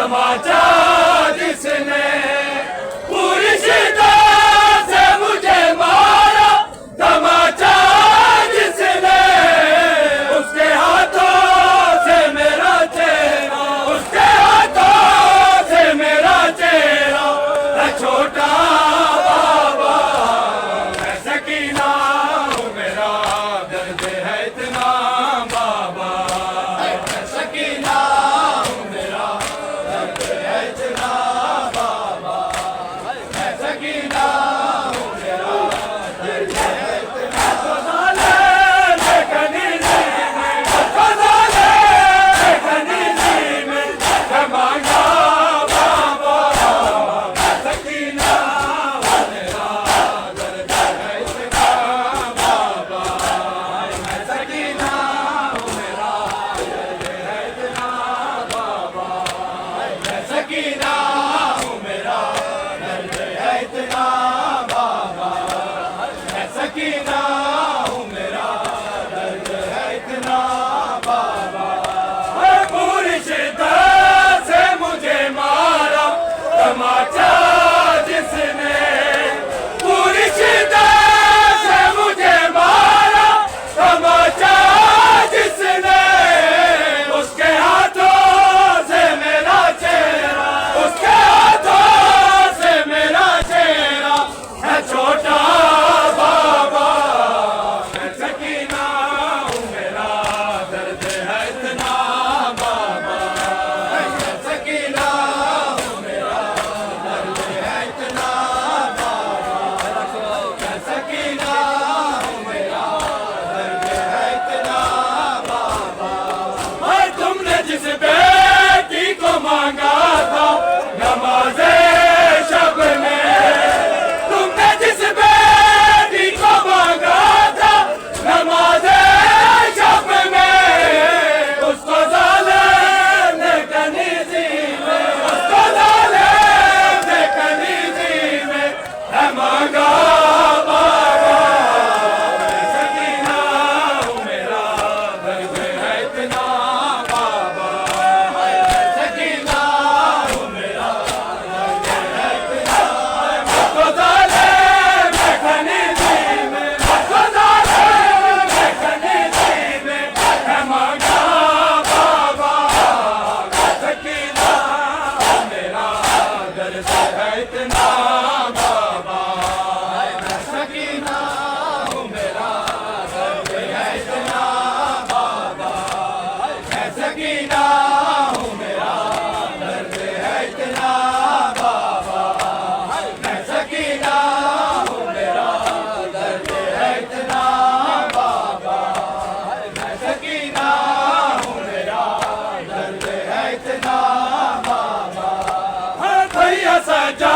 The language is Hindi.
तमाचा जिसने पूरी शिद्दत से मुझे मारा, तमाचा जिसने उसके हाथों से मेरा चेहरा, उसके हाथों से मेरा चेहरा है छोटा बाबा, है सकीना हूँ मेरा दर्द है इतना बाबा, है सकीना हूँ मेरा दर्द है इतना बाबा, है सकीना हूँ मेरा दर्द है इतना। फ़ज़ाले बेकनीज़ी में, फ़ज़ाले बेकनीज़ी में है मांगा बाबा, है सकीना हूँ मेरा दर्द है इतना बाबा, है सकीना हूँ मेरा दर्द है इतना बाबा, है सकीना हूँ मेरा दर्द है इतना बाबा, है सकीना हूँ मेरा दर्द है इतना बाबा। है पूरी शिद्दत से मुझे मारा, तमाचा जिसने पूरी शिद्दत से मुझे मारा, तमाचा जिसने उसके हाथों से मेरा चेहरा, उसके हाथों से मेरा चेहरा है छोटा बाबा, है सकीना हूँ मेरा दर्द है इतना बाबा, है सकीना हूँ मेरा दर्द है इतना बाबा, है सकीना हूँ मेरा दर्द है इतना बाबा। और तुमने जिस बेटी को मांगा था नमाज़े शब में, तुमने जिस बेटी को मांगा था नमाज़े शब में, उसको ज़ालिम ने कनीज़ी में, उसको ज़ालिम ने कनीज़ी में है मांगा बाबा, है सकीना हूँ मेरा दर्द है इतना बाबा, है सकीना हूँ मेरा दर्द है इतना। उसको ज़ालिम ने कनीज़ी में, उसको ज़ालिम ने कनीज़ी में है मांगा बाबा, है सकीना हूँ मेरा दर्द है इतना बाबा, है सकीना हूँ मेरा दर्द है इतना बाबा, है सकीना हूँ मेरा दर्द है इतना बाबा, है सकीना हूँ मेरा दर्द है इतना बाबा, है सकीना हूँ मेरा दर्द है इतना बाबा। भैया सजा